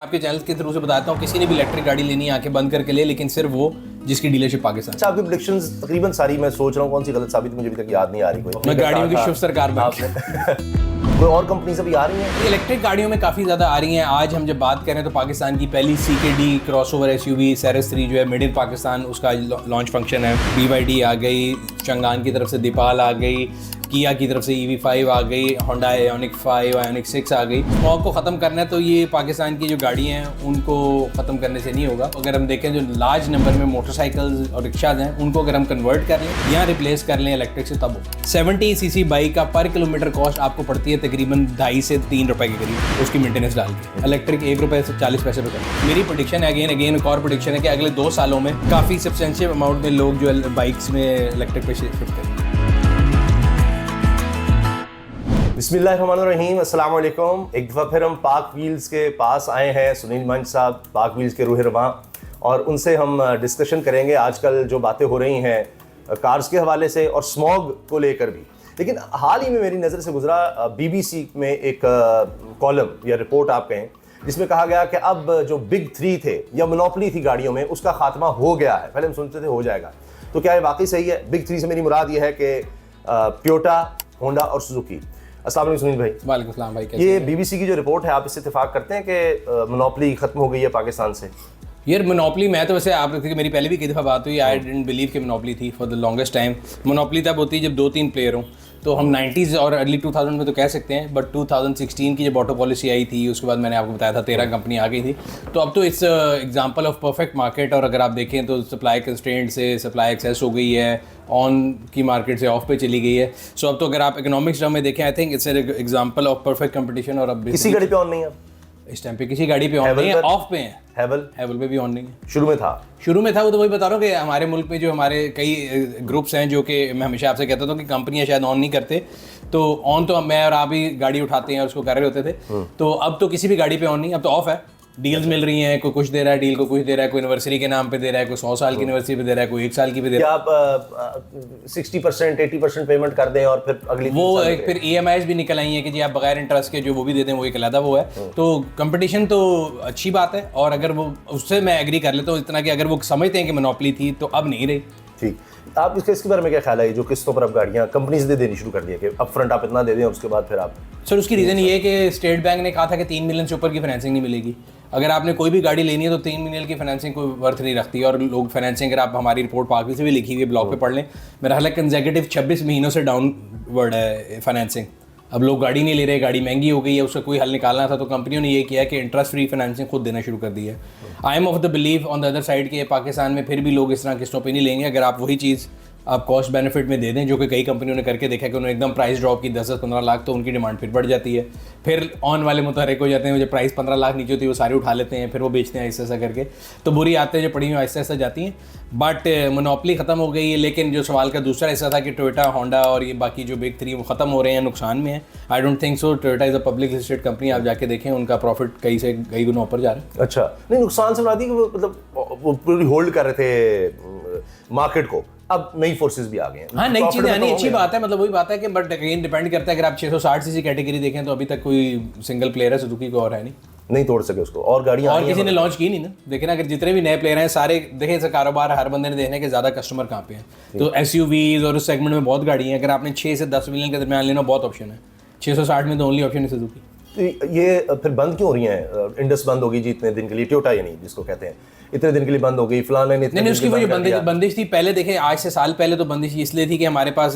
आपके चैनल के थ्रू से बताता हूँ, किसी ने भी इलेक्ट्रिक गाड़ी लेनी है आंखें बंद करके ले, लेकिन सिर्फ वो जिसकी डीलरशिप पाकिस्तान। अच्छा, आपकी प्रेडिक्शंस तकरीबन सारी मैं सोच रहा हूँ कौन सी गलत साबित मुझे अभी तक याद नहीं आ रही। कोई मैं गाड़ियों की शुभ सरकार में कोई और कंपनी से भी आ रही हैं? इलेक्ट्रिक गाड़ियों में काफ़ी ज़्यादा आ रही हैं। आज हम जब बात करें तो पाकिस्तान की पहली CKD क्रॉसओवर SUV सेरेस 3 जो है मेड इन पाकिस्तान, उसका लॉन्च फंक्शन है। BYD आ गई, चंगान की तरफ से दीपाल आ गई, किया की तरफ से EV5 आ गई, होंडा आयोनिक 5, आयोनिक 6 आ गई। स्मॉग को ख़त्म करना है तो ये पाकिस्तान की जो गाड़ी हैं उनको ख़त्म करने से नहीं होगा। अगर हम देखें जो लार्ज नंबर में मोटरसाइकिल्स और रिक्शाज हैं उनको अगर हम कन्वर्ट कर लें या रिप्लेस कर लें इलेक्ट्रिक से, तब 70 cc बाइक का पर किलोमीटर कॉस्ट आपको पड़ती है तकरीबन 2.5 से 3 रुपए के करीब, उसकी मेंटेनेंस डाल के। इलेक्ट्रिक 1 रुपये से 40 पैसे पे करता है। मेरी प्रेडिक्शन है अगेन एक और प्रेडिक्शन है कि अगले 2 सालों में काफ़ी सब्सटेंशियल अमाउंट में लोग जो बाइक्स में इलेक्ट्रिक पे शिफ्ट करेंगे। बिस्मिल्लाहिर्रहमानिर्रहीम, अस्सलाम वालेकुम। एक दफ़ा फिर हम पाक व्हील्स के पास आए हैं, सुनील मंच साहब पाक व्हील्स के रूह रवां, और उनसे हम डिस्कशन करेंगे आजकल जो बातें हो रही हैं कार्स के हवाले से और स्मॉग को लेकर भी। लेकिन हाल ही में मेरी नज़र से गुजरा BBC में एक कॉलम या रिपोर्ट आप कहें, जिसमें कहा गया कि अब जो बिग 3 थे या मोनोपोली थी गाड़ियों में, उसका खात्मा हो गया है। पहले हम सुनते थे हो जाएगा, तो क्या ये वाकई सही है? बिग 3 से मेरी मुराद ये है कि टोयोटा, होंडा और सुजुकी। अस्सलाम वालेकुम सुनील भाई। वालेकुम सलाम भाई। ये BBC की जो रिपोर्ट है, आप इससे इत्तेफाक करते हैं कि मोनोपोली खत्म हो गई है पाकिस्तान से? यार मोनोपोली, मैं तो वैसे आप मेरी पहले भी कई दफ़ा बात हुई, आई डिडंट बिलीव कि मोनोपोली थी for the longest time. Monopoly तब होती है जब 2-3 प्लेयर हों, तो हम 90s और अर्ली 2000 में तो कह सकते हैं, बट 2016 की जब ऑटो पॉलिसी आई थी उसके बाद मैंने आपको बताया था 13 कंपनी आ गई थी। तो अब तो it's example of perfect market, और अगर आप देखें तो सप्लाई कंस्ट्रेंट से सप्लाई एक्सेस हो गई है, ऑन की मार्केट से ऑफ पे चली गई है। सो अब तो अगर आप इकोनॉमिक्स टर्म में देखें, आई think it's an example of perfect competition. और अब किसी गाड़ी पे ऑन नहीं है इस टाइम पे, किसी गाड़ी पे ऑन नहीं है, ऑफ पे है। हेवल पे भी ऑन नहीं है। शुरू में था। वो तो वही बता रहा हूँ कि हमारे मुल्क में जो हमारे कई ग्रुप्स हैं जो कि मैं हमेशा आपसे कहता था कि कंपनियां शायद ऑन नहीं करते, तो ऑन तो मैं और आप ही गाड़ी उठाते हैं और उसको कर रहे होते थे। तो अब तो किसी भी गाड़ी पे ऑन नहीं, अब तो ऑफ है। डील्स मिल रही हैं, कोई कुछ दे रहा है डील को, कुछ दे रहा है, कोई एनिवर्सरी के नाम पे दे रहा है, कोई 100 साल की एनिवर्सरी पे दे रहा है, कोई 1 साल की पे दे रहा है। आप 60% 80% पेमेंट कर दें और फिर अगली वो एक फिर EMIs भी निकल आई हैं कि जी आप बगैर इंटरेस्ट के जो वो भी दे दें, वो एक अलग वो है। तो कंपटीशन तो अच्छी बात है, और अगर वो उससे मैं एग्री कर लेता हूँ इतना कि अगर वो समझते हैं कि मोनोपोली थी तो अब नहीं रही। ठीक, आप इसके बारे में क्या ख्याल है? जो किस्तों पर अब गाड़ियाँ कंपनीज दे देनी शुरू कर दी है कि अप फ्रंट आप इतना दे दें, उसके बाद फिर आप। सर उसकी रीज़न ये है कि स्टेट बैंक ने कहा था कि 3 मिलियन से ऊपर की फाइनेंसिंग नहीं मिलेगी। अगर आपने कोई भी गाड़ी लेनी है तो 3 मिलियन की फाइनेंसिंग कोई वर्थ नहीं रखती। और लोग फाइनेंसिंग, अगर आप हमारी रिपोर्ट पार्क से भी लिखी हुई है, ब्लॉग पे पढ़ लें, मेरा हाल है कंसेक्यूटिव 26 महीनों से डाउनवर्ड है फाइनेंसिंग। अब लोग गाड़ी नहीं ले रहे, गाड़ी महंगी हो गई है, उसका कोई हल निकालना था तो कंपनियों ने ये किया कि इंटरेस्ट फ्री फाइनेंसिंग खुद देना शुरू कर दी है। I am of the believe on the other side कि पाकिस्तान में फिर भी लोग इस तरह किस्तों पे नहीं लेंगे। अगर आप वही चीज़ आप कॉस्ट बेनिफिट में दे दें, जो कि कई कंपनियों ने करके देखा कि उन्होंने एकदम प्राइस ड्रॉप की 10-15 लाख, तो उनकी डिमांड फिर बढ़ जाती है। फिर ऑन वाले मुतहरिक हो जाते हैं, जो प्राइस 15 लाख नीचे होती है वो सारे उठा लेते हैं, फिर वो बेचते हैं ऐसा करके। तो बुरी आदतें जो पड़ी हुई ऐसा जाती हैं। बट मोनोपोली ख़त्म हो गई है। लेकिन जो सवाल का दूसरा हिस्सा था कि टोयोटा, होंडा और ये बाकी जो बिग 3 वो ख़त्म हो रहे हैं, नुकसान में है। आई don't think so. Toyota is a public listed company, आप जाके देखें उनका प्रॉफिट कई गुना ऊपर जा रहा है। अच्छा, नहीं नुकसान से बना दी कि वो मतलब वो पूरी होल्ड कर रहे थे मार्केट को, अब नई फोर्सेस भी आ गए हैं। हाँ, नई चीज़ें आनी अच्छी बात है, मतलब वही बात है कि बट अगेन डिपेंड करता है। अगर आप 660 cc कैटेगरी देखें तो अभी तक कोई सिंगल प्लेयर है सुजुकी को और है नहीं तोड़ सके उसको, और गाड़ियाँ और किसी ने लॉन्च की नहीं ना। देखें ना, अगर जितने भी नए प्लेयर हैं सारे देखें, ऐसा कारोबार हर बंदे ने देखना है कि ज़्यादा कस्टमर कहाँ पे हैं। तो SUVs और उस सेगमेंट में बहुत गाड़ी हैं। अगर आपने 6 से 10 मिलियन के दरमियान लेना, बहुत ऑप्शन है। 660 में तो ओनली ऑप्शन है सुजुकी। तो ये फिर बंद क्यों हो रही हैं? इंडस बंद होगी जी इतने दिन के लिए, टोयोटा यानी जिसको कहते हैं, इतने दिन के लिए बंद हो गई, फलाना ने नहीं, उसकी वही बंदिश थी। पहले देखें, आज से साल पहले तो बंदिश इसलिए थी कि हमारे पास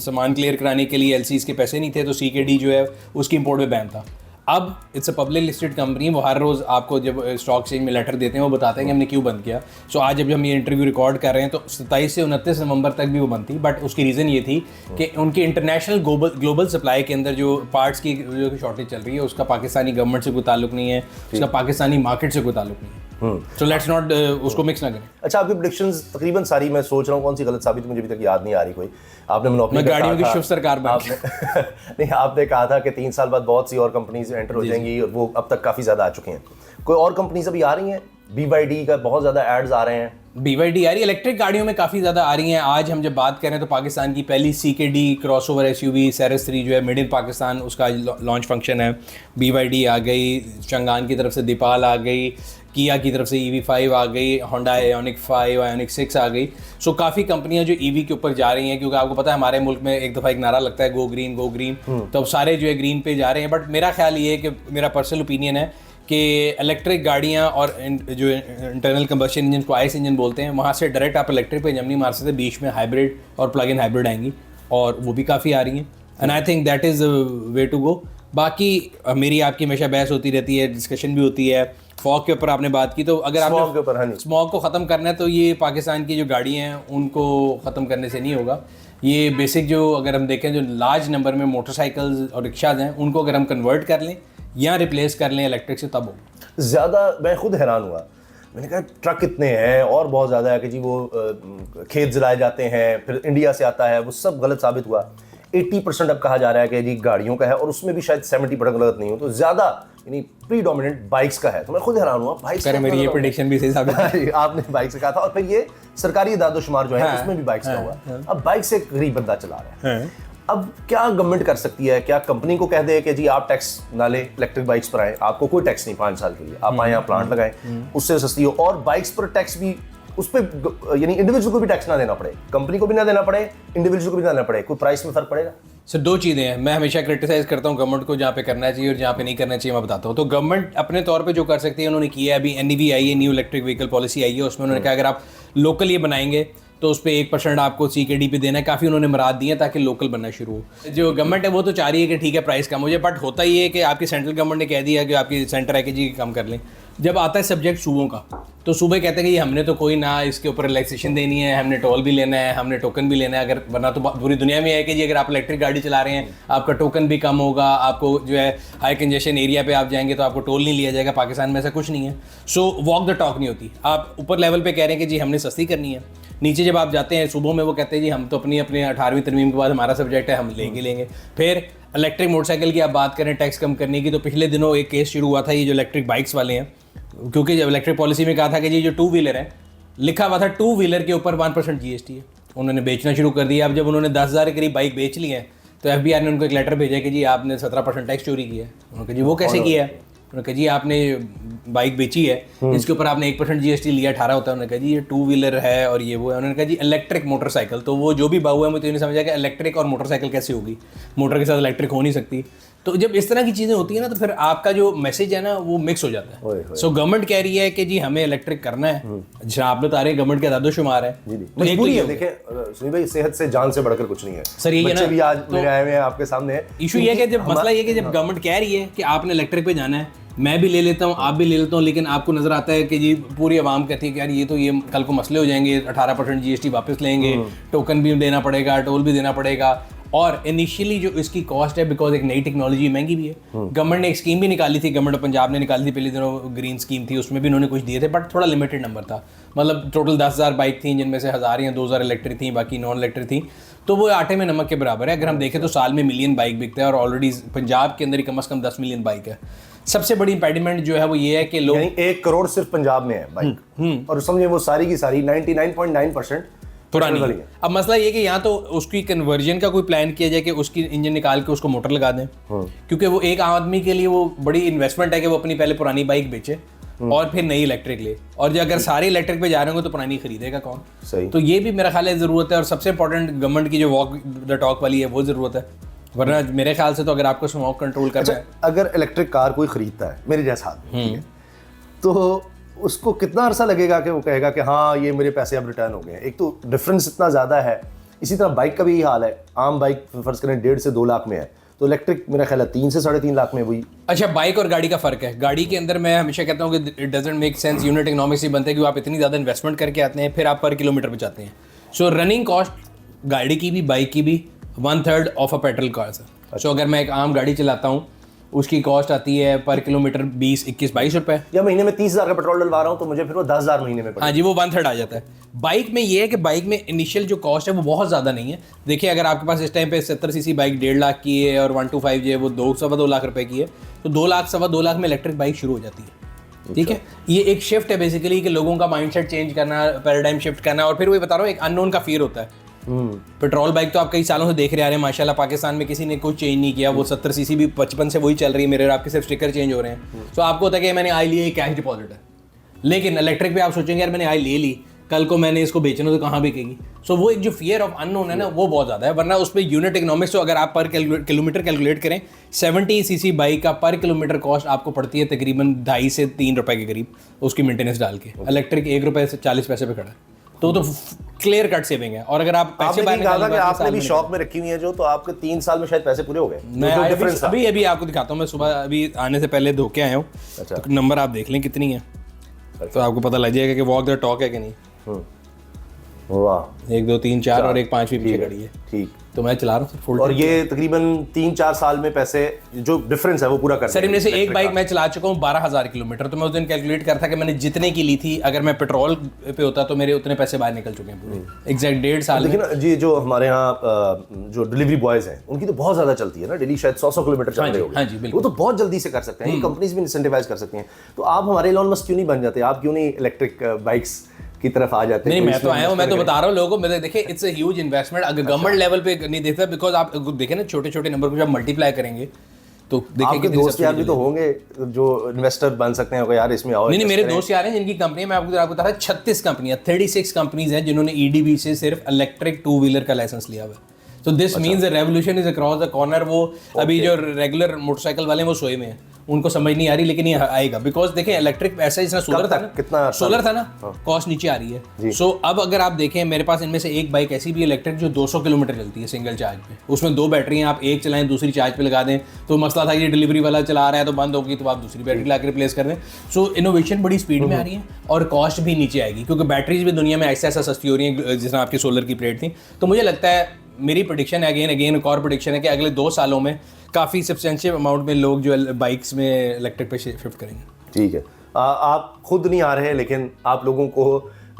सामान क्लियर कराने के लिए LCs के पैसे नहीं थे, तो CKD जो है उसकी इंपोर्ट में बैन था। अब it's a public listed company, वो हर रोज़ आपको जब स्टॉक एक्सचेंज में लेटर देते हैं वो बताते हैं कि हमने क्यों बंद किया। सो आज जब हम ये इंटरव्यू रिकॉर्ड कर रहे हैं तो 27 से 29 नवंबर तक भी वो बंद थी। बट उसकी रीज़न ये थी कि उनकी इंटरनेशनल ग्लोबल सप्लाई के अंदर जो पार्ट्स की जो शॉर्टेज चल रही है, उसका पाकिस्तानी गवर्नमेंट से कोई ताल्लुक नहीं है, उसका पाकिस्तानी मार्केट से कोई ताल्लुक नहीं है। सो लेट्स नॉट उसको मिक्स ना करें। अच्छा, आपकी प्रेडिक्शंस तकरीबन सारी मैं सोच रहा हूँ कौन सी गलत साबित मुझे अभी तक याद नहीं आ रही कोई। आपने मोनोपोली गाड़ियों की शुभ सरकार नहीं, आपने कहा था कि 3 साल बाद बहुत सी और कंपनीज एंटर हो जाएंगी, और वो अब तक काफ़ी ज़्यादा आ चुकी हैं। कोई और कंपनीज अभी आ रही हैं? BYD का बहुत ज़्यादा एड्स आ रहे हैं, BYD आ रही है, इलेक्ट्रिक गाड़ियों में काफ़ी ज़्यादा आ रही हैं। आज हम जब बात करें तो पाकिस्तान की पहली CKD क्रॉसओवर SUV सेरेस 3 जो है मेड इन पाकिस्तान, उसका लॉन्च फंक्शन है। BYD आ गई, चंगान की तरफ से दीपाल आ गई, किया की तरफ से EV5 आ गई, होंडा आयोनिक 5, आयोनिक 6 आ गई। सो काफ़ी कंपनियां जो EV के ऊपर जा रही हैं, क्योंकि आपको पता है हमारे मुल्क में एक दफ़ा एक नारा लगता है गो ग्रीन गो ग्रीन, तो अब सारे जो है ग्रीन पे जा रहे हैं। बट मेरा ख्याल ये है कि मेरा पर्सनल ओपिनियन है कि इलेक्ट्रिक गाड़ियाँ और जो इंटरनल कंबशन इंजन को ICE इंजन बोलते हैं, वहाँ से डायरेक्ट आप इलेक्ट्रिक पे जम नहीं मार सकते, बीच में हाइब्रिड और प्लग इन हाइब्रिड आएंगी और वो भी काफ़ी आ रही हैं। And I think that is way to go. बाकी मेरी आपकी हमेशा बहस होती रहती है, डिस्कशन भी होती है। फॉग के ऊपर आपने बात की, तो अगर आपने स्मॉग को ख़त्म करना है तो ये पाकिस्तान की जो गाड़ियाँ हैं उनको ख़त्म करने से नहीं होगा। ये बेसिक जो अगर हम देखें जो लार्ज नंबर में मोटरसाइकिल्स और रिक्शाज हैं उनको अगर हम कन्वर्ट कर लें या रिप्लेस कर लें इलेक्ट्रिक से, तब हो ज़्यादा। मैं खुद हैरान हुआ, मैंने कहा ट्रक कितने हैं और बहुत ज़्यादा है कि जी वो खेत जलाए जाते हैं, फिर इंडिया से आता है, वो सब गलत साबित हुआ। 80% अब कहा जा रहा है कि जी गाड़ियों का है, और उसमें भी शायद 70% गलत नहीं हो, तो ज़्यादा यानी प्रीडोमिनेंट बाइक्स का है। तो मैं खुद हैरान हुआ, बाइक्स का मेरी ये प्रेडिक्शन भी सही साबित है। आपने बाइक से कहा था, और फिर ये सरकारी दादोशुमार जो है उसमें भी बाइक्स का हुआ। अब बाइक से गरीब बंदा चला रहा है। अब क्या गवर्नमेंट कर सकती है? क्या कंपनी को कह दे कि जी आप टैक्स ना ले, इलेक्ट्रिक बाइक्स पर आए, आपको कोई टैक्स नहीं 5 साल के लिए, आप आए यहाँ प्लांट लगाएं, उससे सस्ती हो, और बाइक्स पर टैक्स भी उस पर यानी इंडिविजुअल को भी टैक्स ना देना पड़े, कंपनी को भी ना देना पड़े, इंडिविजुअल को भी ना देना पड़े, कोई प्राइस में फर्क पड़ेगा? सर दो चीज़ें हैं, मैं हमेशा क्रिटिसाइज करता हूँ गवर्नमेंट को, जहाँ पे करना चाहिए और जहाँ पे नहीं करना चाहिए मैं बताता हूँ। तो गवर्नमेंट अपने तौर पे जो कर सकती है उन्होंने किया है। अभी NEV आई है, न्यू इलेक्ट्रिक व्हीकल पॉलिसी आई है, उसमें उन्होंने कहा अगर आप लोकल ये बनाएंगे तो उस पर 1% आपको CKD पे देना है। काफ़ी उन्होंने मराद दिए ताकि लोकल बनना शुरू हो। जो गवर्नमेंट है वो तो चाह रही है कि ठीक है प्राइस कम हो जाए, बट होता ही है कि आपकी सेंट्रल गवर्नमेंट ने कह दिया कि आपकी सेंटर है कि जी कम कर लें। जब आता है सब्जेक्ट सूबों का, तो सूबे कहते हैं कि हमने तो कोई ना इसके ऊपर रिलैक्सेशन देनी है, हमने टोल भी लेना है, हमने टोकन भी लेना है। अगर वरना तो पूरी दुनिया में है कि जी अगर आप इलेक्ट्रिक गाड़ी चला रहे हैं आपका टोकन भी कम होगा, आपको जो है हाई कंजेशन एरिया पे आप जाएंगे तो आपको टोल नहीं लिया जाएगा। पाकिस्तान में ऐसा कुछ नहीं है। सो वॉक द टॉक नहीं होती। आप ऊपर लेवल पे कह रहे हैं कि जी हमने सस्ती करनी है, नीचे जब आप जाते हैं सूबों में वो कहते हैं जी हम तो अपनी 18वीं तरमीम के बाद हमारा सब्जेक्ट है, हम लेंगे। फिर इलेक्ट्रिक मोटरसाइकिल की आप बात करें टैक्स कम करने की, तो पिछले दिनों एक केस शुरू हुआ था ये जो इलेक्ट्रिक बाइक्स वाले हैं, क्योंकि जब इलेक्ट्रिक पॉलिसी में कहा था कि जी जो 2 व्हीलर है, लिखा हुआ था 2 व्हीलर के ऊपर 1% GST है, उन्होंने बेचना शुरू कर दिया। अब जब उन्होंने 10,000 के करीब बाइक बेच ली है तो FBI ने उनको एक लेटर भेजा कि जी आपने 17% टैक्स चोरी किया है। उन्होंने कहा जी वो कैसे किया है? उन्होंने कहा जी आपने बाइक बेची है, इसके ऊपर आपने 1% GST लिया, 18 होता है। उन्होंने कहा जी ये 2 व्हीलर है और ये वो है। उन्होंने कहा जी इलेक्ट्रिक मोटरसाइकिल, तो वो जो भी बाबू है मुझे तो नहीं समझा कि इलेक्ट्रिक और मोटरसाइकिल कैसे होगी, मोटर के साथ इलेक्ट्रिक हो नहीं सकती। तो जब इस तरह की चीज़ें होती है ना तो फिर आपका जो मैसेज है ना वो मिक्स हो जाता है। सो गवर्नमेंट कह रही है कि जी हमें इलेक्ट्रिक करना है, जहाँ आप बता रहे हैं गवर्नमेंट के दादोशुमार है, तो एक पूरी है। देखिए सुनील भाई, सेहत से जान से बढ़कर कुछ नहीं है सर। ये बच्चे भी आज मेरे आए हुए हैं आपके सामने। इशू ये है कि जब मसला ये कि जब गवर्नमेंट कह रही है कि आपने इलेक्ट्रिक पे जाना है, मैं भी ले लेता हूँ, आप भी ले लेता हूँ, लेकिन आपको नजर आता है कि जी पूरी आवाम कहती है कि यार ये कल को मसले हो जाएंगे, 18% GST वापस लेंगे, टोकन भी देना पड़ेगा, टोल भी देना पड़ेगा, और इनिशियली जो इसकी कॉस्ट है बिकॉज एक नई टेक्नोलॉजी महंगी भी है। गवर्नमेंट ने एक स्कीम भी निकाली थी, गवर्नमेंट ऑफ पंजाब ने निकाली थी पहले दिनों, ग्रीन स्कीम थी, उसमें भी उन्होंने कुछ दिए थे बट थोड़ा लिमिटेड नंबर था। मतलब टोटल 10,000 बाइक थी जिनमें से 1000 या 2000 इलेक्ट्रिक थी, बाकी नॉन इलेक्ट्रिक थी। तो वो आटे में नमक के बराबर है। अगर हम देखें तो साल में मिलियन बाइक बिकता है और ऑलरेडी पंजाब के अंदर ही कम से कम 10 मिलियन बाइक है। सबसे बड़ी इंपेडिमेंट जो है वो ये है कि लोग 1 करोड़ सिर्फ पंजाब में है बाइक, और समझिए वो सारी की सारी 99.9% पुरानी है। अब मसला ये कि यहाँ तो उसकी कन्वर्जन का कोई प्लान किया जाए कि उसकी इंजन निकाल के उसको मोटर लगा दें, क्योंकि वो एक आदमी के लिए वो बड़ी इन्वेस्टमेंट है कि वो अपनी पहले पुरानी बाइक बेचे और फिर नई इलेक्ट्रिक ले, और जो अगर सारे इलेक्ट्रिक पे जा रहे होंगे तो पुरानी खरीदेगा कौन? सही। तो ये भी मेरा ख्याल है ज़रूरत है, और सबसे इंपॉर्टेंट गवर्नमेंट की जो वॉक द टॉक वाली है वो ज़रूरत है। वरना मेरे ख्याल से तो अगर आपको स्मोक कंट्रोल करना है, अगर इलेक्ट्रिक कार कोई खरीदता है मेरे जैसा आदमी, तो उसको कितना अरसा लगेगा कि वो कहेगा कि हाँ ये मेरे पैसे अब रिटर्न हो गए? एक तो डिफरेंस इतना ज़्यादा है। इसी तरह बाइक का भी यही हाल है। आम बाइक फर्ज करें 1.5 से 2 लाख में है, तो इलेक्ट्रिक मेरा ख्याल है 3 से 3.5 लाख में वही। अच्छा, बाइक और गाड़ी का फ़र्क है। गाड़ी के अंदर मैं हमेशा कहता हूँ कि it doesn't make sense, unit economics ही बनते हैं कि आप इतनी ज़्यादा इन्वेस्टमेंट करके आते हैं फिर आप पर किलोमीटर बचाते हैं। सो रनिंग कॉस्ट गाड़ी की भी बाइक की भी 1/3 of a petrol car sir. So अगर मैं एक आम गाड़ी चलाता हूँ उसकी कॉस्ट आती है पर किलोमीटर 20, 21, 22 रुपए, या महीने में 30,000 का पेट्रोल डलवा रहा हूँ तो मुझे फिर वो 10,000 महीने में पड़ेगा। हाँ जी, वो 1/3 आ जाता है। बाइक में ये है कि बाइक में इनिशियल जो कॉस्ट है वो बहुत ज़्यादा नहीं है। देखिए अगर आपके पास इस टाइम पे 70 सीसी बाइक 1.5 लाख की है और 125 जो है वो 2 सवा 2 लाख रुपए की है, तो 2 लाख सवा 2 लाख में इलेक्ट्रिक बाइक शुरू हो जाती है। ठीक है, ये एक शिफ्ट है बेसिकली कि लोगों का माइंडसेट चेंज करना, पैराडाइम शिफ्ट करना। और फिर वही बता रहा हूँ, एक अननोन का फियर होता है। पेट्रोल बाइक तो आप कई सालों से देख रहे आ रहे हैं माशाल्लाह, पाकिस्तान में किसी ने कुछ चेंज नहीं किया। वो 70 सीसी भी 55 से वही चल रही है, मेरे आपके सिर्फ स्टिकर चेंज हो रहे हैं। तो आपको होता है कि मैंने आई लिया, कैश डिपॉजिट है। लेकिन इलेक्ट्रिक पे आप सोचेंगे यार मैंने आई ले ली, कल को मैंने इसको बेचना तो कहाँ बिकेगी। सो वो एक जो फियर ऑफ अननोन है ना, वो बहुत ज़्यादा है। वरना उस पर यूनिट इकोनॉमिक्स तो अगर आप पर किलोमीटर कैलकुलेट करें, 70 सीसी बाइक का पर किलोमीटर कॉस्ट आपको पड़ती है तकरीबन 2.5 से 3 रुपए के करीब, उसकी मेंटेनेंस डाल के। इलेक्ट्रिक 1 रुपए से 40 पैसे पे खड़ा है, तो क्लियर कट सेविंग है। और अगर आप पैसे बाहर कहा था कि आपने भी शॉप में रखी हुई है जो, तो आपके 3 साल में शायद पैसे पूरे हो गए। मैं अभी आपको दिखाता हूँ। मैं सुबह अभी आने से पहले धो के आया हूँ। अच्छा। तो नंबर आप देख लें कितनी है, तो आपको पता लग जाएगा कि वॉक द टॉक है कि नहीं। वाह, 1 2 3 4 और एक 5 भी पीछे खड़ी है। ठीक, तो मैं चला रहा हूँ फुल। और ये तकरीबन 3-4 साल में पैसे जो डिफरेंस है वो पूरा कर सर इनमें से एक बाइक मैं चला चुका हूँ 12,000 किलोमीटर। तो मैं उस दिन कैलकुलेट करता कि मैंने जितने की ली थी, अगर मैं पेट्रोल पे होता तो मेरे उतने पैसे बाहर निकल चुके हैं पूरे एग्जैक्ट 1.5 साल। देखिए ना जी, जो हमारे यहाँ जो डिलीवरी बॉयज हैं उनकी तो बहुत ज्यादा चलती है ना, डेली शायद 100 किलोमीटर चल रहे होंगे। हाँ जी, बिल्कुल। वो तो बहुत जल्दी से कर सकते हैं, ये कंपनीज भी इंसेंटिवाइज कर सकती हैं। तो आप हमारे इलॉन मस्क क्यों नहीं बन जाते? आप क्यों नहीं इलेक्ट्रिक बाइक्स की तरफ आ जाते हैं? नहीं, मैं तो आया हूँ, मैं तो बता रहा हूँ लोगों को। देखिए इट्स अ ह्यूज इन्वेस्टमेंट। अगर गवर्नमेंट लेवल पे नहीं देखता, बिकॉज आप देखें ना छोटे छोटे नंबर को जब मल्टीप्लाई करेंगे तो देखिए आपके दोस्त यार भी तो होंगे जो इन्वेस्टर बन सकते हैं, यार इसमें आओ। नहीं, मेरे दोस्त यार हैं जिनकी कंपनी, मैं आपको बता रहा 36 कंपनियां, 36 कंपनीज हैं जिन्होंने ईडीबी से सिर्फ इलेक्ट्रिक 2 व्हीलर का लाइसेंस लिया हुआ है। तो this means the revolution is across the corner. वो अभी जो रेगुलर मोटरसाइकिल वाले हैं वो सोए में हैं, उनको समझ नहीं आ रही, लेकिन ये आएगा। बिकॉज देखें इलेक्ट्रिक ऐसा जितना सोलर था ना, कितना सोलर था ना, कॉस्ट नीचे आ रही है। सो अब अगर आप देखें मेरे पास इनमें से एक बाइक ऐसी भी इलेक्ट्रिक जो 200 किलोमीटर चलती है सिंगल चार्ज पे। उसमें 2 बैटरी हैं, आप एक चलाएं दूसरी चार्ज पे लगा दें। तो मसला था कि डिलीवरी वाला चला रहा है तो बंद होगी, तो आप दूसरी बैटरी ला के रिप्लेस कर दें। सो इनोवेशन बड़ी स्पीड में आ रही है और कॉस्ट भी नीचे आएगी, क्योंकि बैटरीज भी दुनिया में ऐसा ऐसा सस्ती हो रही है जिस तरह आपकी सोलर की प्लेट थी। तो मुझे लगता है, मेरी प्रेडिक्शन है, अगेन एक और प्रेडिक्शन है कि अगले 2 सालों में काफ़ी सब्सटेंशियल अमाउंट में लोग जो बाइक्स में इलेक्ट्रिक पे शिफ्ट करेंगे। ठीक है, आप खुद नहीं आ रहे हैं, लेकिन आप लोगों को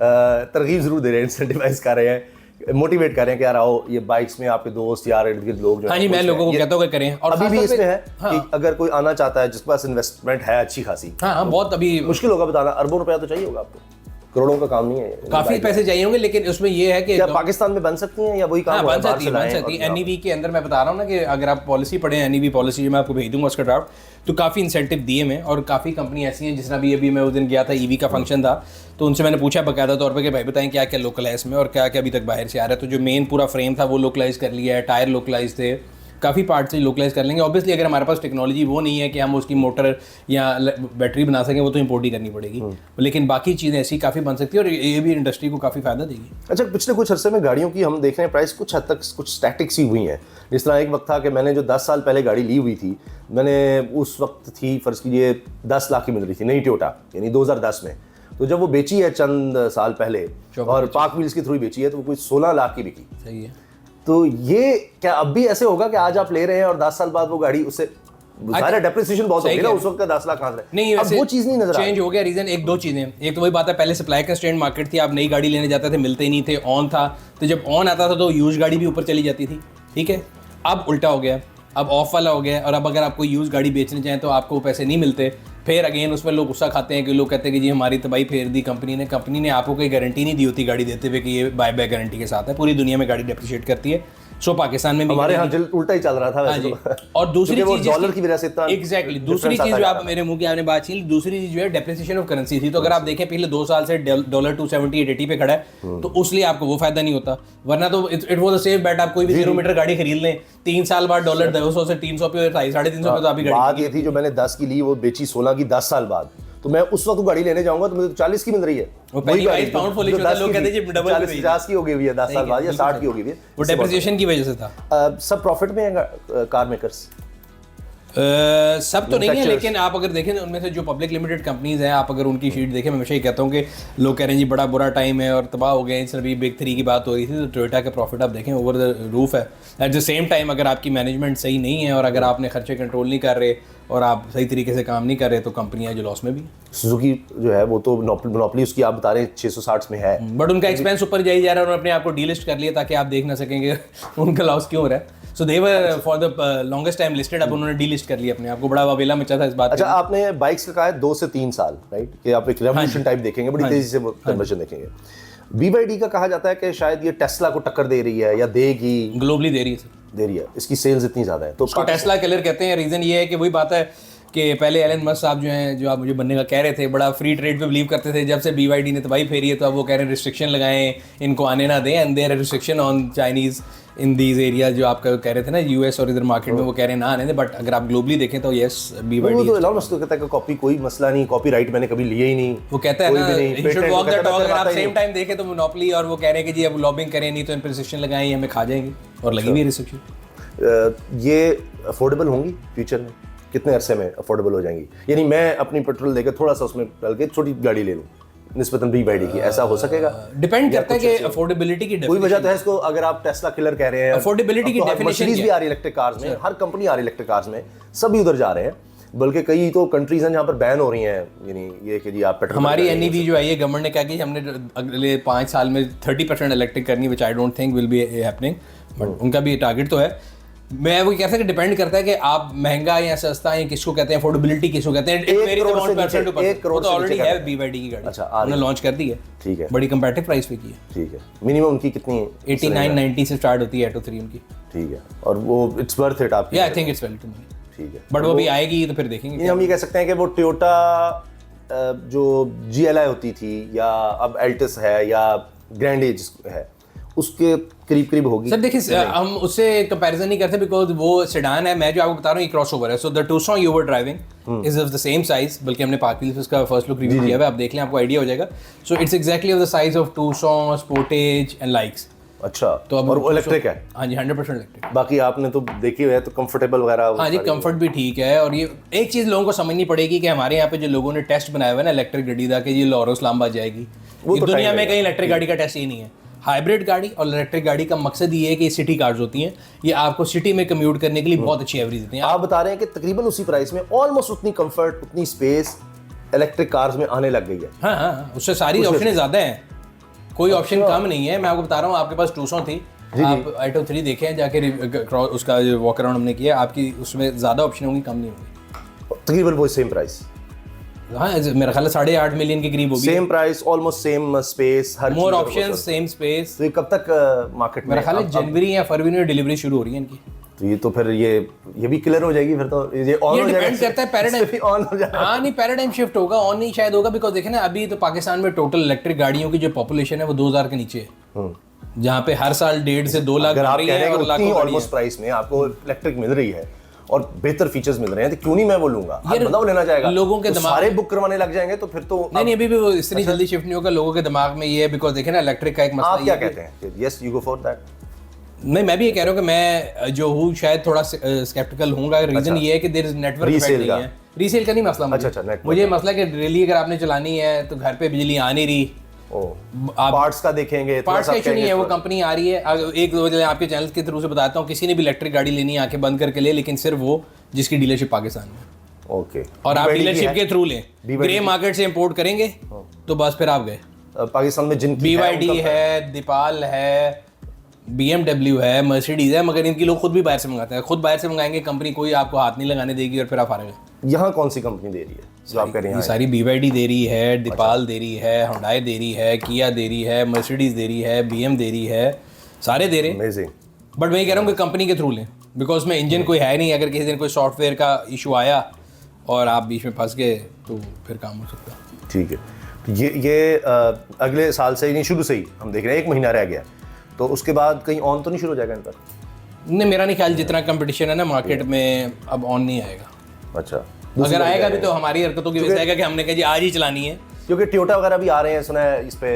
तरगीब जरूर दे रहे हैं, इंसेंटिवाइज कर रहे हैं, मोटिवेट कर रहे हैं कि यार आओ, ये बाइक्स में आपके दोस्त यार इर्द गिर्द लोग जो। हाँ जी, मैं लोगों को कहता हूँ कि करें। और अभी भी इसमें है कि अगर कोई आना चाहता है जिसके पास इन्वेस्टमेंट है अच्छी खासी, हाँ बहुत अभी मुश्किल होगा बताना, अरबों रुपया तो चाहिए होगा आपको, करोड़ों का काम नहीं है, काफी पैसे चाहिए होंगे। लेकिन उसमें ये है कि क्या पाकिस्तान में बन सकती हैं या वही काम बन सकती है। एनईवी के अंदर मैं बता रहा हूँ ना कि अगर आप पॉलिसी पढ़े, एनईवी पॉलिसी मैं आपको भेज दूंगा उसका ड्राफ्ट, तो काफ़ी इंसेंटिव दिए मैं। और काफ़ी कंपनी ऐसी हैं, जिस तरह अभी मैं उस दिन गया था, ईवी का फंक्शन था, तो उनसे मैंने पूछा बाकायदा तौर पर कि भाई बताएं क्या क्या लोकल है इसमें और क्या क्या अभी तक बाहर से आ रहा है। तो जो मेन पूरा फ्रेम था वो लोकलाइज कर लिया है, टायर लोकलाइज थे, काफ़ी पार्ट से लोकलाइज कर लेंगे। ऑब्वियसली अगर हमारे पास टेक्नोलॉजी वो नहीं है कि हम उसकी मोटर या बैटरी बना सकें, वो तो इंपोर्ट ही करनी पड़ेगी। लेकिन बाकी चीज़ें ऐसी काफ़ी बन सकती है और ये भी इंडस्ट्री को काफ़ी फायदा देगी। अच्छा, पिछले कुछ अरसे में गाड़ियों की हम देख रहे हैं प्राइस कुछ हद तक कुछ स्टैटिक सी हुई हैं। जिस तरह एक वक्त था कि मैंने जो 10 साल पहले गाड़ी ली हुई थी, मैंने उस वक्त थी फ़र्ज़ कीजिए 10 लाख की मिल रही थी, नई टोयोटा, यानी 2010 में। तो जब वो बेची है चंद साल पहले और पाक व्हील्स के थ्रू बेची है, तो वो कुछ 16 लाख की बिकी। सही है। तो ये क्या अब भी ऐसे होगा कि आज आप ले रहे हैं और 10 साल बाद वो गाड़ी उससे सारा डेप्रिसिएशन बहुत होगी ना, उस वक्त का 10 लाख कहाँ से? नहीं, अब वो चीज़ नहीं नजर चेंज हो गया। रीजन 1-2 चीज़ें, एक तो वही बात है, पहले सप्लाई कंस्ट्रेंट मार्केट थी, आप नई गाड़ी लेने जाते थे मिलते ही नहीं थे, ऑन था, तो जब ऑन आता था तो यूज गाड़ी भी ऊपर चली जाती थी। ठीक है, अब उल्टा हो गया, अब ऑफ वाला हो गया। और अब अगर आप कोई यूज गाड़ी बेचने जाएँ तो आपको पैसे नहीं मिलते। फिर अगेन उसमें लोग गुस्सा खाते हैं कि लोग कहते हैं कि जी हमारी तबाही फेर दी कंपनी ने। कंपनी ने आपको कोई गारंटी नहीं दी होती गाड़ी देते हुए कि ये बाय बैक गारंटी के साथ है। पूरी दुनिया में गाड़ी डेप्रिशिएट करती है। सो पाकिस्तान में भी हमारे यहाँ उल्टा ही चल रहा था वैसे तो। और दूसरी चीज डॉलर की वजह से इतना एग्जैक्टली दूसरी चीज जो आप मेरे मुंह की आपने बात छीन, दूसरी चीज जो है डेप्रिसिएशन ऑफ करेंसी थी। तो अगर आप देखें पिछले 2 साल से डॉलर 270-280 पे खड़ा है, तो उसलिए आपको वो फायदा नहीं होता। वरना तो it was a safe bet. आप कोई भी 0 मीटर गाड़ी खरीद लें, 3 साल बाद डॉलर 200 से 300 पे 350 पे तो आप बात ये थी, जो मैंने 10 की ली वो बेची 16 की 10 साल बाद। तो मैं उस वक्त गाड़ी लेने जाऊंगा तो मुझे तो 40 की मिल रही है। वो पहली वाइज पाउंड फॉलिश होता है, लोग कहते हैं जी डबल 50 की हो गई है 10 साल बाद या 60 की हो गई है। वो डेप्रिसिएशन की वजह से था। सब प्रॉफिट में है कार मेकर्स? सब तो नहीं है, लेकिन आप अगर देखें उनमें से जो पब्लिक लिमिटेड कंपनीज हैं, आप अगर उनकी शीट देखें, मैं हमेशा ही कहता हूँ कि लोग कह रहे हैं जी बड़ा बुरा टाइम है और तबाह हो गए, इस अभी बिग 3 की बात हो रही थी, तो टोयोटा का प्रॉफिट आप देखें ओवर द रूफ है। एट द सेम टाइम अगर आपकी मैनेजमेंट सही नहीं है और अगर आपने खर्चे कंट्रोल नहीं कर रहे और आप सही तरीके से काम नहीं कर रहे, तो कंपनियां जो लॉस में भी। सुजुकी जो है वो तो मोनोपोली उसकी आप बता रहे हैं 660 में है, बट उनका एक्सपेंस ऊपर जाई जा रहा है और अपने आप को डीलिस्ट कर लिया ताकि आप देख ना सकेंगे उनका लॉस क्यों हो रहा है। So they were for the longest time listed, अब उन्होंने डीलिस्ट कर लिया अपने आप को, बड़ा वावेला मचा था इस बात। अच्छा, आपने बाइक्स का कहा है 2 से 3 साल, राइट, कि आप एक रेवोल्यूशन टाइप देखेंगे, बड़ी तेजी से कन्वर्जन देखेंगे। BYD का कहा जाता है कि शायद ये टेस्ला को टक्कर दे रही है या देगी, ग्लोबली दे रही है सर, दे रही है, इसकी सेल्स इतनी ज्यादा है, तो उसको टेस्ला किलर कहते हैं। रीजन ये है कि वही बात है कि पहले एलन मस्क साहब जो हैं, जो आप मुझे बनने का कह रहे थे, बड़ा फ्री ट्रेड पे बिलीव करते थे, जब से BYD ने तबाही फेरी है तो अब वो कह रहे हैं रिस्ट्रिक्शन लगाएं, इनको आने ना दें, and there restriction on Chinese in these area, जो आप कह रहे थे ना US और इधर मार्केट में, वो कह रहे हैं ना आने दें। बट अगर आप ग्लोबली देखें तो यस, BYD तो एलन मस्क तो कहता है कि कॉपी कोई मसला नहीं, कॉपीराइट मैंने कभी लिया ही नहीं, वो कहता है ना, you should walk the talk। अगर आप ही सेम टाइम देखें तो मोनोपोली, और वो कह रहे हैं कि जी अब लॉबिंग करें नहीं तो इन पर रिस्ट्रिक्शन लगाएं, ये हमें खा जाएंगे, और लगी हुई है रिस्ट्रिक्शन। ये अफोर्डेबल होंगी फ्यूचर में, कितने अरसे में अफोर्डेबल हो जाएंगी? यानी मैं अपनी पेट्रोल लेकर थोड़ा सा उसमें डाल के छोटी गाड़ी ले लूँ निस्बतन BYD की, ऐसा हो सकेगा? डिपेंड करता है कि अफोर्डेबिलिटी की कोई वजह तो है इसको, अगर आप टेस्ला किलर कह रहे हैं, अफोर्डेबिलिटी की डेफिनेशन भी आ रही है इलेक्ट्रिक कार्स में, हर कंपनी आ रही है इलेक्ट्रिक कार्स में, सभी उधर जा रहे हैं, बल्कि कई तो कंट्रीज हैं जहाँ पर बैन हो रही हैं, यानी ये कि जी आप पेट्रोल। हमारी NEV जो आई है, गवर्नमेंट ने कहा कि हमने अगले 5 साल में 30% इलेक्ट्रिक करनी, which I don't think will be happening, but उनका भी टारगेट तो है। मैं वो कहता है कि डिपेंड करता है कि आप महंगा या सस्ता या किसको कहते हैं, अफोर्डेबिलिटी किसको कहते हैं। 1 करोड़ तो ऑलरेडी है BYD की गाड़ी, अच्छा, उन्होंने लॉन्च कर दी है, ठीक है, बड़ी कंपैटिटिव प्राइस पे की है, ठीक है। मिनिमम उनकी कितनी है? 89-90 से स्टार्ट होती है Atto 3 उनकी, ठीक है, और वो इट्स वर्थ इट आपकी? या I think it's well to me, ठीक है। बट वो भी आएगी तो फिर देखेंगे। हम ये कह सकते हैं कि वो टोयोटा जो GLI होती थी, या अब एल्टिस है, या ग्रैंडे है, उसके करीब करीब होगी सर। देखिए, हम उससे कंपैरिजन नहीं करते बिकॉज वो सेडान है, मैं जो आपको बता रहा हूँ ये क्रॉसओवर है। So the Tucson you were driving is of the same size, बल्कि हमने पार्क व्हील्स उसका फर्स्ट लुक रिव्यू किया है, आप देख लें, आपको आइडिया हो जाएगा। So it's exactly of the size of Tucson, Sportage and likes. अच्छा, तो अब और वो इलेक्ट्रिक है? हाँ जी, 100% इलेक्ट्रिक। बाकी आपने तो देखी हुई है, तो कंफर्टेबल वगैरह? हाँ जी, कंफर्ट भी ठीक है। और ये एक चीज़ लोगों को समझनी पड़ेगी कि हमारे यहाँ पे जो लोगों ने टेस्ट बनाया हुआ है ना इलेक्ट्रिक गाड़ी का, कि ये लाहौर इस्लामाबाद जाएगी, ये दुनिया में कहीं इलेक्ट्रिक गाड़ी का टेस्ट ही नहीं है। हाइब्रिड गाड़ी और इलेक्ट्रिक गाड़ी का मकसद ये है कि सिटी कार्स होती हैं, ये आपको सिटी में कम्यूट करने के लिए बहुत अच्छी एवरेज देती हैं। आप बता रहे हैं कि तकरीबन उसी प्राइस में ऑलमोस्ट उतनी कंफर्ट, उतनी स्पेस इलेक्ट्रिक कार्स में आने लग गई है। हाँ हाँ, उससे सारी ऑप्शन ज़्यादा हैं, कोई ऑप्शन कम नहीं है। मैं आपको बता रहा हूँ, आपके पास Tucson थी, आप Atto 3 देखें जाके, उसका जो वॉक अराउंड हमने किया, आपकी उसमें ज़्यादा ऑप्शन होंगी, कम नहीं होंगी। तकरीबन वो सेम प्राइस? हाँ, मेरा ख्याल है 8.5 मिलियन के करीब होगी। Same price, almost same space, हर मोर ऑप्शंस, सेम स्पेस। तो ये कब तक मार्केट में? मेरा ख्याल है जनवरी या फरवरी में डिलीवरी शुरू हो रही है इनकी। तो ये तो फिर ये भी क्लियर हो जाएगी फिर तो, ये ऑन हो जाएगा। डिपेंड करता है पैराडाइम, ऑन हो जाएगा। हाँ नहीं, पैराडाइम शिफ्ट होगा, ऑन नहीं शायद होगा, बिकॉज देखें ना अभी तो पाकिस्तान में टोटल इलेक्ट्रिक गाड़ियों की जो पॉपुलेशन है वो 2000 के नीचे है, जहाँ पे हर साल 1.5 से 2 लाख बन रही है, और लाखों ऑलमोस्ट प्राइस में आपको इलेक्ट्रिक मिल रही है और बेहतर फीचर्स मिल रहे हैं, तो क्यों नहीं मैं वो लूंगा? हर बंदा वो लेना चाहेगा। लोगों के तो दिमाग सारे बुक करवाने लग जाएंगे तो फिर तो नहीं, अभी भी वो इतनी जल्दी शिफ्ट नहीं होगा। लोगों के दिमाग में ये है, बिकॉज देखें ना इलेक्ट्रिक का एक मसला। आप क्या कहते हैं? Yes, you go for that? नहीं, मैं भी ये कह रहा हूँ कि मैं जो हूँ शायद थोड़ा स्केप्टिकल हूँगा। रीजन ये है कि देयर इज नेटवर्क इफेक्ट नहीं है, रीसेल का नहीं मसला मुझे। अच्छा, मुझे मसला है कि डेली अगर आपने चलानी है तो घर पे बिजली आ नहीं रही, आप पार्ट्स का देखेंगे, पार्ट्स का इशू नहीं है, वो कंपनी आ रही है। एक दो आपके चैनल के थ्रू से बताता हूँ, किसी ने भी इलेक्ट्रिक गाड़ी लेनी है आंखें बंद करके ले, लेकिन सिर्फ वो जिसकी डीलरशिप पाकिस्तान में। ओके, और आप डीलरशिप के थ्रू लें, ग्रे मार्केट से इंपोर्ट करेंगे तो बस फिर आप गए। पाकिस्तान में जिनकी BYD है, दीपाल है, BMW है, मर्सिडीज है, मगर इनकी लोग खुद भी बाहर से मंगाते हैं। खुद बाहर से मंगाएंगे, कंपनी कोई आपको हाथ नहीं लगाने देगी और फिर आप हारेंगे। यहाँ कौन सी कंपनी दे रही है जो आप कह रहे हैं? ये सारी BYD दे रही है, दीपाल दे रही है, Hyundai दे रही है, किया दे रही है, मर्सिडीज दे रही है, BM दे रही है, सारे दे रहे हैं। अमेजिंग। बट मैं ये कह रहा हूँ कि कंपनी के थ्रू लें, बिकॉज में इंजन कोई है नहीं। अगर किसी दिन कोई सॉफ्टवेयर का इशू आया और आप बीच में फंस गए तो फिर काम हो सकता है। ठीक है, तो ये अगले साल से, नहीं शुरू से ही हम देख रहे हैं, 1 महीना रह गया, तो उसके बाद कहीं ऑन तो नहीं शुरू हो जाएगा इन पर? नहीं, मेरा नहीं ख्याल, जितना कंपटीशन है ना मार्केट में अब ऑन नहीं आएगा। अच्छा, अगर आएगा भी तो हमारी हरकतों की वजह से आएगा कि हमने कहा जी आज ही चलानी है। क्योंकि टोयोटा वगैरह भी आ रहे हैं, सुना है इस पे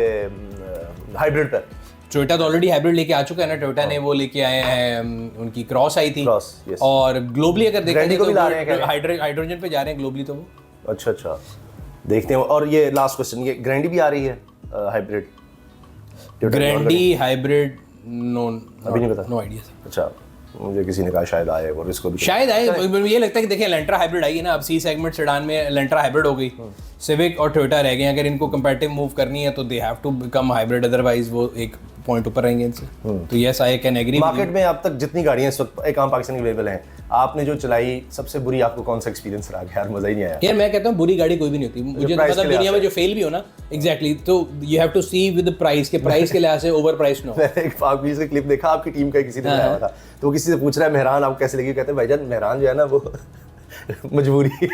हाइब्रिड पर। टोयोटा तो ऑलरेडी हाइब्रिड लेके आ चुका है ना, टोयोटा ने वो लेके आए हैं, उनकी क्रॉस आई थी। Cross, yes। और ग्लोबली अगर देखें तो हाइड्रोजन पे जा रहे हैं ग्लोबली तो वो। अच्छा, देखते हैं। और ये लास्ट क्वेश्चन, ये ग्रैंडी भी आ रही है हाइब्रिड? ग्रैंडी हाइब्रिड नो, अभी नहीं पता, नो आइडिया। अच्छा, मुझे किसी ने कहा शायद आए और इसको भी शायद आए। ये लगता है कि देखिए एलेंट्रा हाइब्रिड आई है ना, अब C सेगमेंट सेडान में एलेंट्रा हाइब्रिड हो गई, सिविक और टोयोटा रह गए हैं। अगर इनको कंपैरेटिव मूव करनी है तो they have to become hybrid, otherwise वो एक पॉइंट ऊपर रहेंगे इनसे। तो yes I can agree. Market में अब तक जितनी गाड़ियां इस वक्त एक आम पाकिस्तानी अवेलेबल हैं, आपने जो चलाई सबसे बुरी आपको कौन सा एक्सपीरियंस रहा? यार मजा ही नहीं आया। यार मैं कहता हूँ बुरी गाड़ी कोई भी नहीं होती, मुझे पता दुनिया में जो फेल भी हो ना, एग्जैक्टली, तो you have to see with price के लिहाज से ओवर प्राइस ना हो। मैंने एक पाक व्हील्स का क्लिप देखा, आपकी टीम का किसी ने बनाया था, तो किसी से पूछ रहा है मेहरान आपको कैसे लगी, कहते हैं भाईजान मेहरान जो है ना वो मजबूरी है।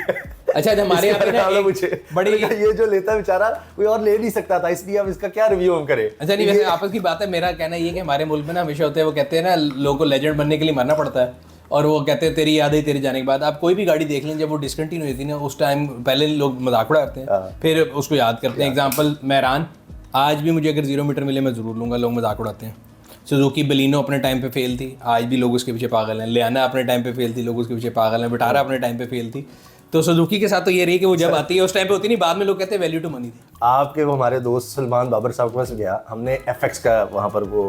अच्छा हमारे यहाँ पे ना मुझे बड़ी ये जो लेता बेचारा कोई और ले नहीं सकता था, इसलिए अब इसका क्या रिव्यू हम करें। अच्छा नहीं, वैसे आपस की बात है, मेरा कहना ये है कि हमारे मुल्क में ना हमेशा होते हैं, वो कहते हैं ना लोगों को लेजेंड बनने के लिए मरना पड़ता है, और वो कहते हैं तेरी याद है तेरे जाने के बाद। आप कोई भी गाड़ी देख लें, जब वो डिसकंटिन्यू हुई थी ना उस टाइम पहले लोग मजाक उड़ाते हैं, फिर उसको याद करते हैं। एग्जाम्पल मेहरान, आज भी मुझे अगर 0 मीटर मिले मैं ज़रूर लूँगा, लोग मजाक उड़ाते हैं। सुजुकी बलिनो अपने टाइम पे फेल थी, आज भी लोग उसके पीछे पागल हैं। लियाना अपने टाइम पे फेल थी, लोग उसके पीछे पागल हैं। विटारा अपने टाइम पे फेल थी। तो सुजुकी के साथ तो ये रही कि वो जब आती है उस टाइम पे होती नहीं, बाद में लोग कहते हैं वैल्यू टू मनी थी। आपके वो हमारे दोस्त सलमान बाबर साहब के पास गया, हमने FX का वहाँ पर वो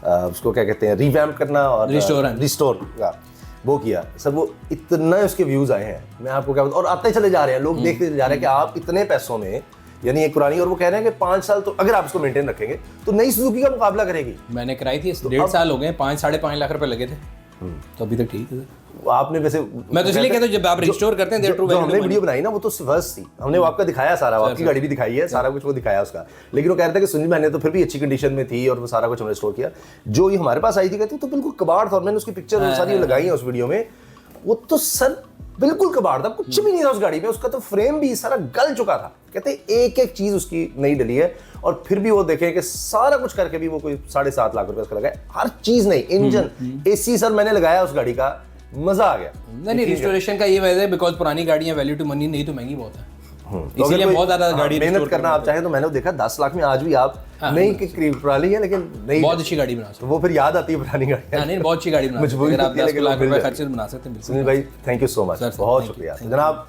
उसको क्या कहते हैं रिवैम्प करना और रिस्टोर का वो किया सर। वो इतना उसके व्यूज़ आए हैं, मैं आपको क्या बताऊँ, और आते ही चले जा रहे हैं लोग, देखते जा रहे हैं कि आप इतने पैसों में, यानी एक पुरानी, और वो कह रहे हैं कि 5 साल तो अगर आप उसको मेंटेन रखेंगे तो नई सुजुकी का मुकाबला करेगी। मैंने कराई थी, 1.5 साल हो गए, 5-5.5 लाख रुपए लगे थे, तो अभी तक ठीक है। आपने वैसे, मैं तो इसलिए कहता हूँ जब आप रिस्टोर करते हैं जो हमने वीडियो बनाई ना वो तो फर्स्ट थी, हमने वो आपका दिखाया सारा, आपकी गाड़ी भी दिखाई है, सारा कुछ वो दिखाया उसका, लेकिन वो कह रहा था कि सुनील मैंने तो फिर भी अच्छी कंडीशन में थी और वो सारा कुछ हमने स्टोर किया। जो ये हमारे पास आई थी कहती तो बिल्कुल कबाड़ था, और मैंने उसकी पिक्चर सारी लगाई है उस वीडियो में, वो तो सर बिल्कुल कबाड़ था, कुछ भी नहीं था उस गाड़ी में, उसका तो फ्रेम भी सारा गल चुका था। कहते एक एक चीज उसकी नहीं डली है, और फिर भी वो देखें कि सारा कुछ करके भी वो कोई 7.5 लाख रुपए उसका लगा है, हर चीज नहीं, इंजन AC सर मैंने लगाया उस गाड़ी का, मजा आ गया। नहीं रिस्टोरेशन का ये वजह है बिकॉज पुरानी गाड़ियां वैल्यू टू मनी नहीं तो महंगी बहुत है, इसीलिए बहुत ज्यादा गाड़ी मेहनत करना आप चाहें तो मैंने देखा 10 लाख में आज भी आप नहीं के करीब पुरानी है, लेकिन नहीं बहुत अच्छी गाड़ी बना सकते, वो फिर याद आती है पुरानी गाड़ी। नहीं बहुत अच्छी गाड़ी बना सकते, अगर आप 10 लाख रुपए खर्च बना सकते हैं। सुनील भाई थैंक यू सो मच, बहुत शुक्रिया जनाब।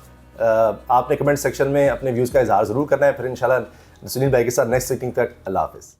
आपने कमेंट सेक्शन में अपने व्यूज का इजहार जरूर करना है, फिर इंशाल्लाह सुनील भाई के साथ नेक्स्ट मीटिंग तक अल्लाह हाफिज।